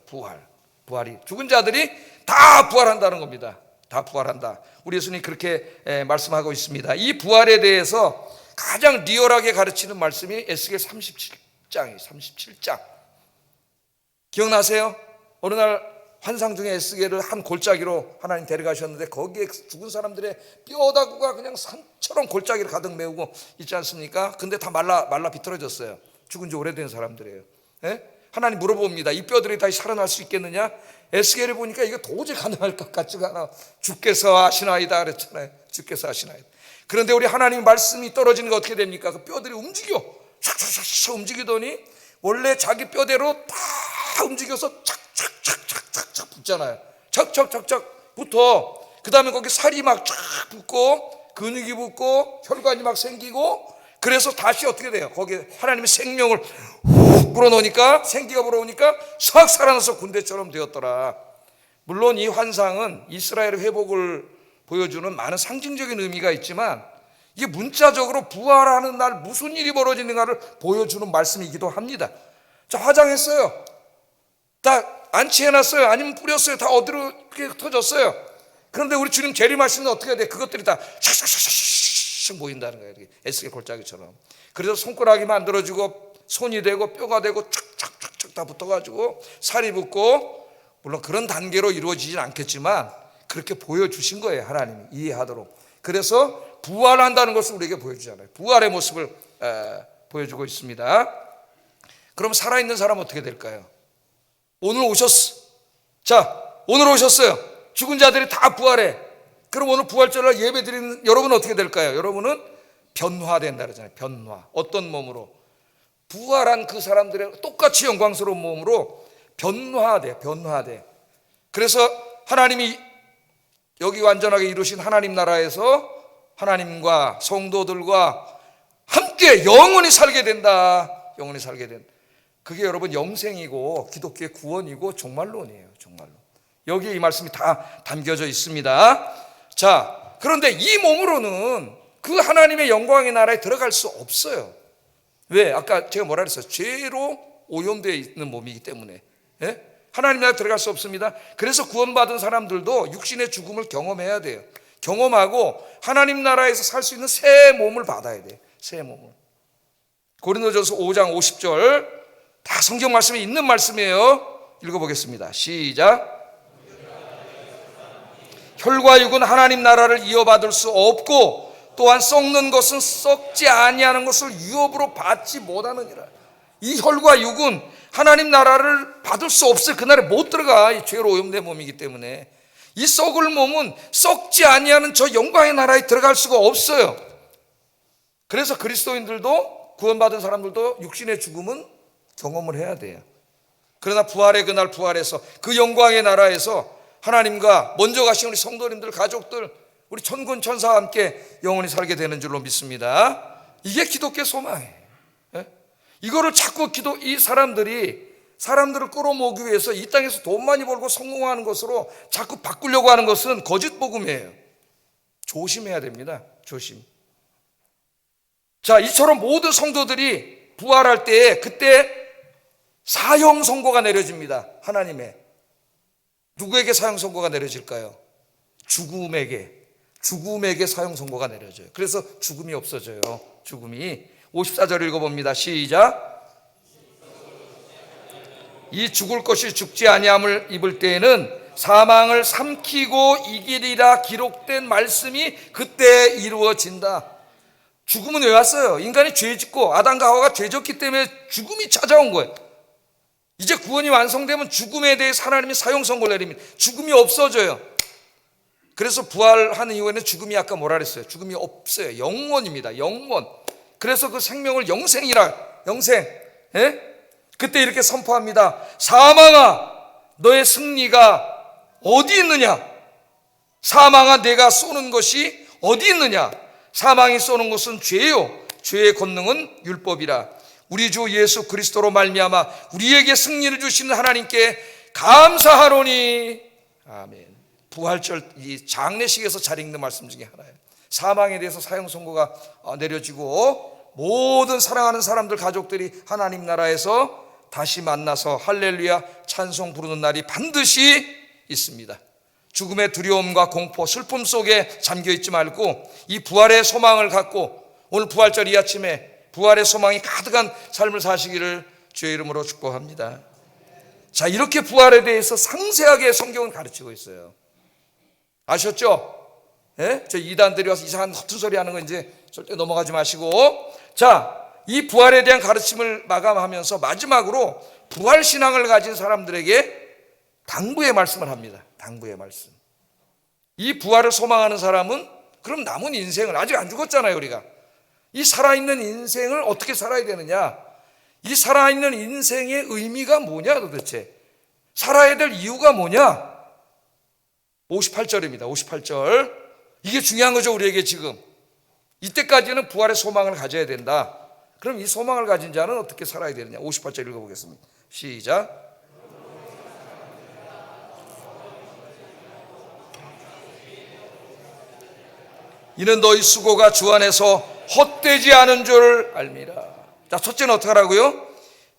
Speaker 1: 부활이. 죽은 자들이 다 부활한다는 겁니다. 다 부활한다. 우리 예수님이 그렇게 말씀하고 있습니다. 이 부활에 대해서 가장 리얼하게 가르치는 말씀이 에스겔 37장이에요. 37장. 기억나세요? 어느 날 환상 중에 에스겔을 한 골짜기로 하나님 데려가셨는데, 거기에 죽은 사람들의 뼈다구가 그냥 산처럼 골짜기를 가득 메우고 있지 않습니까? 근데 다 말라 비틀어졌어요. 죽은 지 오래된 사람들이에요. 예? 하나님 물어봅니다. 이 뼈들이 다시 살아날 수 있겠느냐? 에스겔을 보니까 이거 도저히 가능할 것 같지가 않아. 주께서 아시나이다 그랬잖아요. 주께서 아시나이다. 그런데 우리 하나님 말씀이 떨어지는 게 어떻게 됩니까? 그 뼈들이 움직여. 샥샥샥 움직이더니 원래 자기 뼈대로 다 움직여서 착착착착착 붙잖아요. 착착착착 붙어. 그 다음에 거기 살이 막 쫙 붙고 근육이 붙고 혈관이 막 생기고, 그래서 다시 어떻게 돼요? 거기 하나님의 생명을 훅 불어넣으니까, 생기가 불어오니까 싹 살아나서 군대처럼 되었더라. 물론 이 환상은 이스라엘의 회복을 보여주는 많은 상징적인 의미가 있지만, 이게 문자적으로 부활하는 날 무슨 일이 벌어지는가를 보여주는 말씀이기도 합니다. 자, 화장했어요. 딱 안치해놨어요. 아니면 뿌렸어요. 다 어디로 흩어졌어요. 그런데 우리 주님 재림하시면 어떻게 해야 돼? 그것들이 다 샥샥샥샥 모인다는 거예요. 에스겔 골짜기처럼. 그래서 손가락이 만들어지고 손이 되고 뼈가 되고 촥촥촥촥 다 붙어가지고 살이 붙고, 물론 그런 단계로 이루어지진 않겠지만 그렇게 보여주신 거예요. 하나님이 이해하도록. 그래서 부활한다는 것을 우리에게 보여주잖아요. 부활의 모습을 보여주고 있습니다. 그럼 살아있는 사람은 어떻게 될까요? 오늘 오셨어. 자, 오늘 오셨어요. 죽은 자들이 다 부활해. 그럼 오늘 부활절을 예배 드리는 여러분은 어떻게 될까요? 여러분은 변화된다 그러잖아요. 변화. 어떤 몸으로? 부활한 그 사람들의 똑같이 영광스러운 몸으로 변화돼. 그래서 하나님이 여기 완전하게 이루신 하나님 나라에서 하나님과 성도들과 함께 영원히 살게 된다. 영원히 살게 된다. 그게 여러분 영생이고 기독교의 구원이고 종말론이에요. 종말론. 여기에 이 말씀이 다 담겨져 있습니다. 자, 그런데 이 몸으로는 그 하나님의 영광의 나라에 들어갈 수 없어요. 왜? 아까 제가 뭐라 그랬어요? 죄로 오염되어 있는 몸이기 때문에. 예? 하나님 나라에 들어갈 수 없습니다. 그래서 구원받은 사람들도 육신의 죽음을 경험해야 돼요. 경험하고 하나님 나라에서 살 수 있는 새 몸을 받아야 돼요. 새 몸을. 고린도전서 5장 50절 다 성경 말씀에 있는 말씀이에요. 읽어보겠습니다. 시작. 혈과 육은 하나님 나라를 이어받을 수 없고 또한 썩는 것은 썩지 아니하는 것을 유업으로 받지 못하느니라. 이 혈과 육은 하나님 나라를 받을 수 없어요. 그날에 못 들어가. 이 죄로 오염된 몸이기 때문에. 이 썩을 몸은 썩지 아니하는 저 영광의 나라에 들어갈 수가 없어요. 그래서 그리스도인들도 구원받은 사람들도 육신의 죽음은 경험을 해야 돼요. 그러나 부활의 그날 부활해서 그 영광의 나라에서 하나님과 먼저 가신 우리 성도님들, 가족들, 우리 천군 천사와 함께 영원히 살게 되는 줄로 믿습니다. 이게 기독교의 소망이에요. 이거를 자꾸 이 사람들을 끌어모으기 위해서 이 땅에서 돈 많이 벌고 성공하는 것으로 자꾸 바꾸려고 하는 것은 거짓 복음이에요. 조심해야 됩니다. 조심. 자, 이처럼 모든 성도들이 부활할 때에 그때 사형 선고가 내려집니다. 하나님의. 누구에게 사형 선고가 내려질까요? 죽음에게 사형 선고가 내려져요. 그래서 죽음이 없어져요. 죽음이. 54절 읽어봅니다. 시작. 이 죽을 것이 죽지 아니함을 입을 때에는 사망을 삼키고 이기리라 기록된 말씀이 그때 이루어진다. 죽음은 왜 왔어요? 인간이 죄 짓고 아담과 하와가 죄 졌기 때문에 죽음이 찾아온 거예요. 이제 구원이 완성되면 죽음에 대해서 하나님이 사형 선고를 내립니다. 죽음이 없어져요. 그래서 부활하는 이후에는 죽음이 아까 뭐라 그랬어요? 죽음이 없어요. 영원입니다. 영원. 그래서 그 생명을 영생. 예? 그때 이렇게 선포합니다. 사망아, 너의 승리가 어디 있느냐? 사망아, 내가 쏘는 것이 어디 있느냐? 사망이 쏘는 것은 죄요, 죄의 권능은 율법이라. 우리 주 예수 그리스도로 말미암아 우리에게 승리를 주시는 하나님께 감사하노니. 아멘. 부활절 이 장례식에서 잘 읽는 말씀 중에 하나예요. 사망에 대해서 사형 선고가 내려지고 모든 사랑하는 사람들, 가족들이 하나님 나라에서 다시 만나서 할렐루야 찬송 부르는 날이 반드시 있습니다. 죽음의 두려움과 공포, 슬픔 속에 잠겨있지 말고 이 부활의 소망을 갖고 오늘 부활절 이 아침에 부활의 소망이 가득한 삶을 사시기를 주의 이름으로 축복합니다. 자, 이렇게 부활에 대해서 상세하게 성경은 가르치고 있어요. 아셨죠? 예? 저 이단들이 와서 이상한 허튼 소리 하는 거 이제 절대 넘어가지 마시고, 자, 이 부활에 대한 가르침을 마감하면서 마지막으로 부활 신앙을 가진 사람들에게 당부의 말씀을 합니다. 당부의 말씀. 이 부활을 소망하는 사람은 그럼 남은 인생을, 아직 안 죽었잖아요 우리가. 이 살아있는 인생을 어떻게 살아야 되느냐, 이 살아있는 인생의 의미가 뭐냐, 도대체 살아야 될 이유가 뭐냐. 58절입니다 58절. 이게 중요한 거죠 우리에게. 지금 이때까지는 부활의 소망을 가져야 된다. 그럼 이 소망을 가진 자는 어떻게 살아야 되느냐. 58절 읽어보겠습니다. 시작. 이는 너희 수고가 주 안에서 헛되지 않은 줄 알미라. 자, 첫째는 어떻게 하라고요?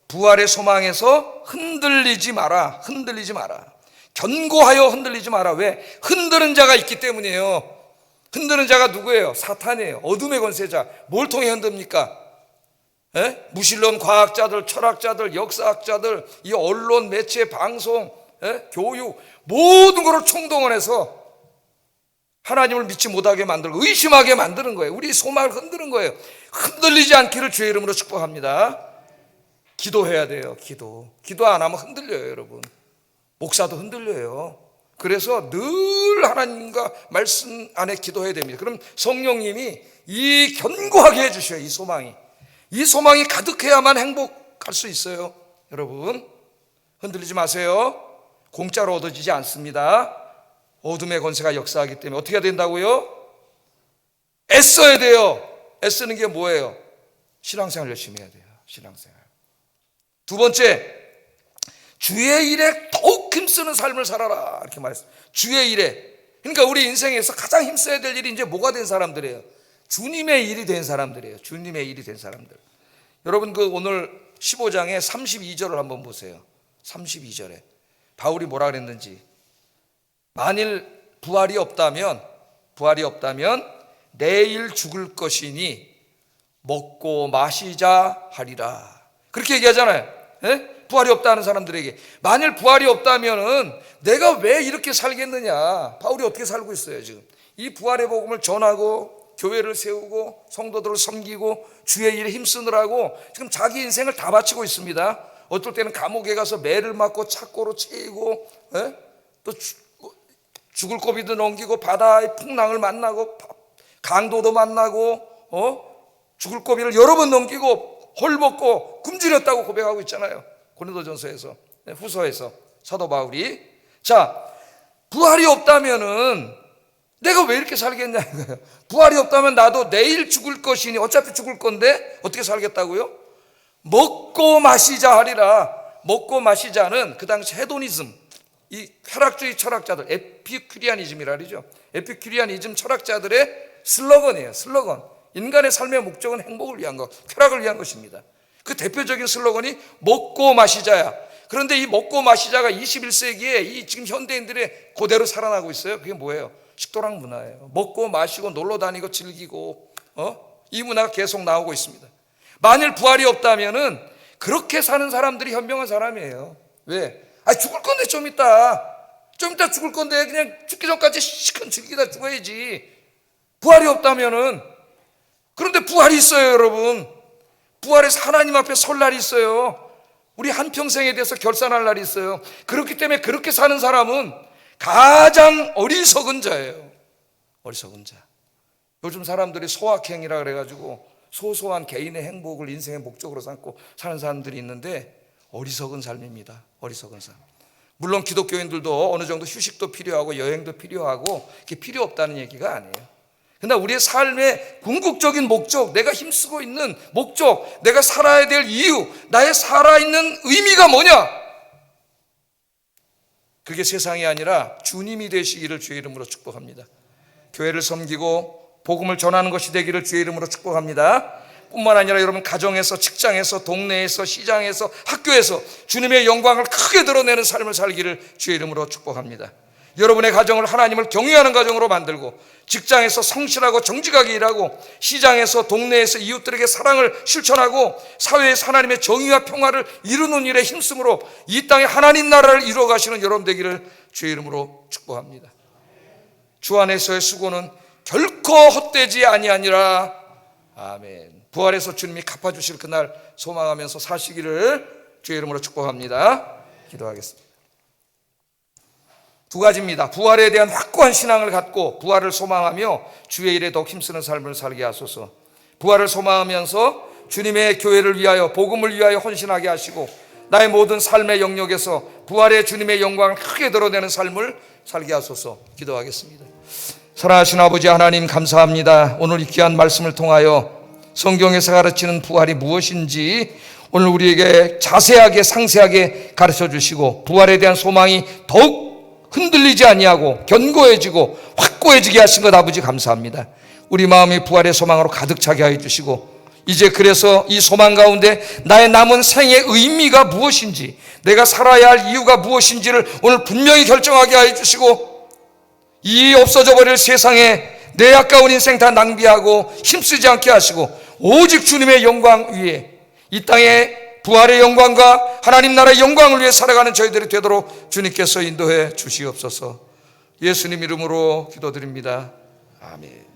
Speaker 1: 부활의 소망에서 흔들리지 마라. 흔들리지 마라. 견고하여 흔들리지 마라. 왜? 흔드는 자가 있기 때문이에요. 흔드는 자가 누구예요? 사탄이에요. 어둠의 권세자. 뭘 통해 흔듭니까? 무신론 과학자들, 철학자들, 역사학자들, 이 언론, 매체, 방송, 교육, 모든 것을 총동원해서 하나님을 믿지 못하게 만들고 의심하게 만드는 거예요. 우리 소망을 흔드는 거예요. 흔들리지 않기를 주의 이름으로 축복합니다. 기도해야 돼요. 기도 안 하면 흔들려요, 여러분. 목사도 흔들려요. 그래서 늘 하나님과 말씀 안에 기도해야 됩니다. 그럼 성령님이 이 견고하게 해주셔요. 이 소망이 가득해야만 행복할 수 있어요. 여러분, 흔들리지 마세요. 공짜로 얻어지지 않습니다. 어둠의 권세가 역사하기 때문에 어떻게 해야 된다고요? 애써야 돼요. 애쓰는 게 뭐예요? 신앙생활 열심히 해야 돼요. 신앙생활. 두 번째, 주의 일에 더욱 힘쓰는 삶을 살아라. 이렇게 말했어요. 주의 일에. 그러니까 우리 인생에서 가장 힘써야 될 일이 이제 뭐가 된 사람들이에요? 주님의 일이 된 사람들이에요. 주님의 일이 된 사람들. 여러분, 오늘 15장의 32절을 한번 보세요. 32절에 바울이 뭐라 그랬는지. 만일 부활이 없다면 내일 죽을 것이니 먹고 마시자 하리라. 그렇게 얘기하잖아요. 부활이 없다는 사람들에게. 만일 부활이 없다면은 내가 왜 이렇게 살겠느냐. 바울이 어떻게 살고 있어요 지금. 이 부활의 복음을 전하고 교회를 세우고 성도들을 섬기고 주의 일에 힘쓰느라고 지금 자기 인생을 다 바치고 있습니다. 어떨 때는 감옥에 가서 매를 맞고 착고로 채이고, 또 죽을 고비도 넘기고 바다의 풍랑을 만나고 강도도 만나고 죽을 고비를 여러 번 넘기고 헐벗고 굶주렸다고 고백하고 있잖아요. 고린도전서에서, 후서에서 사도 바울이. 자, 부활이 없다면은 내가 왜 이렇게 살겠냐 이거예요. 부활이 없다면 나도 내일 죽을 것이니 어차피 죽을 건데 어떻게 살겠다고요? 먹고 마시자 하리라. 먹고 마시자는 그 당시 헤도니즘, 이 쾌락주의 철학자들, 에피큐리아니즘이라 그러죠. 에피큐리아니즘 철학자들의 슬로건이에요. 슬로건. 인간의 삶의 목적은 행복을 위한 것, 쾌락을 위한 것입니다. 그 대표적인 슬로건이 먹고 마시자야. 그런데 이 먹고 마시자가 21세기에 이 지금 현대인들의 그대로 살아나고 있어요. 그게 뭐예요? 식도락 문화예요. 먹고 마시고 놀러 다니고 즐기고, 이 문화가 계속 나오고 있습니다. 만일 부활이 없다면은 그렇게 사는 사람들이 현명한 사람이에요. 왜? 죽을 건데 좀 이따 죽을 건데 그냥 죽기 전까지 시큰 즐기다 죽어야지. 부활이 없다면은. 그런데 부활이 있어요, 여러분. 부활에서 하나님 앞에 설 날이 있어요. 우리 한평생에 대해서 결산할 날이 있어요. 그렇기 때문에 그렇게 사는 사람은 가장 어리석은 자예요. 어리석은 자. 요즘 사람들이 소확행이라 그래가지고 소소한 개인의 행복을 인생의 목적으로 삼고 사는 사람들이 있는데 어리석은 삶입니다. 어리석은 삶. 물론 기독교인들도 어느 정도 휴식도 필요하고 여행도 필요하고 그게 필요 없다는 얘기가 아니에요. 그러나 우리의 삶의 궁극적인 목적, 내가 힘쓰고 있는 목적, 내가 살아야 될 이유, 나의 살아있는 의미가 뭐냐? 그게 세상이 아니라 주님이 되시기를 주의 이름으로 축복합니다. 교회를 섬기고 복음을 전하는 것이 되기를 주의 이름으로 축복합니다. 뿐만 아니라 여러분 가정에서, 직장에서, 동네에서, 시장에서, 학교에서 주님의 영광을 크게 드러내는 삶을 살기를 주의 이름으로 축복합니다. 여러분의 가정을 하나님을 경외하는 가정으로 만들고, 직장에서 성실하고 정직하게 일하고, 시장에서, 동네에서 이웃들에게 사랑을 실천하고, 사회에서 하나님의 정의와 평화를 이루는 일에 힘쓰므로 이 땅에 하나님 나라를 이루어 가시는 여러분 되기를 주의 이름으로 축복합니다. 주 안에서의 수고는 결코 헛되지 아니하니라. 아멘. 부활해서 주님이 갚아주실 그날 소망하면서 사시기를 주의 이름으로 축복합니다. 기도하겠습니다. 두 가지입니다. 부활에 대한 확고한 신앙을 갖고 부활을 소망하며 주의 일에 더욱 힘쓰는 삶을 살게 하소서. 부활을 소망하면서 주님의 교회를 위하여, 복음을 위하여 헌신하게 하시고, 나의 모든 삶의 영역에서 부활의 주님의 영광을 크게 드러내는 삶을 살게 하소서. 기도하겠습니다. 사랑하신 아버지 하나님, 감사합니다. 오늘 이 귀한 말씀을 통하여 성경에서 가르치는 부활이 무엇인지 오늘 우리에게 자세하게 상세하게 가르쳐 주시고, 부활에 대한 소망이 더욱 흔들리지 아니하고 견고해지고 확고해지게 하신 것 아버지 감사합니다. 우리 마음이 부활의 소망으로 가득 차게 하여 주시고, 이제 그래서 이 소망 가운데 나의 남은 생의 의미가 무엇인지, 내가 살아야 할 이유가 무엇인지를 오늘 분명히 결정하게 해 주시고, 이 없어져 버릴 세상에 내 아까운 인생 다 낭비하고 힘쓰지 않게 하시고 오직 주님의 영광 위에, 이 땅의 부활의 영광과 하나님 나라의 영광을 위해 살아가는 저희들이 되도록 주님께서 인도해 주시옵소서. 예수님 이름으로 기도드립니다. 아멘.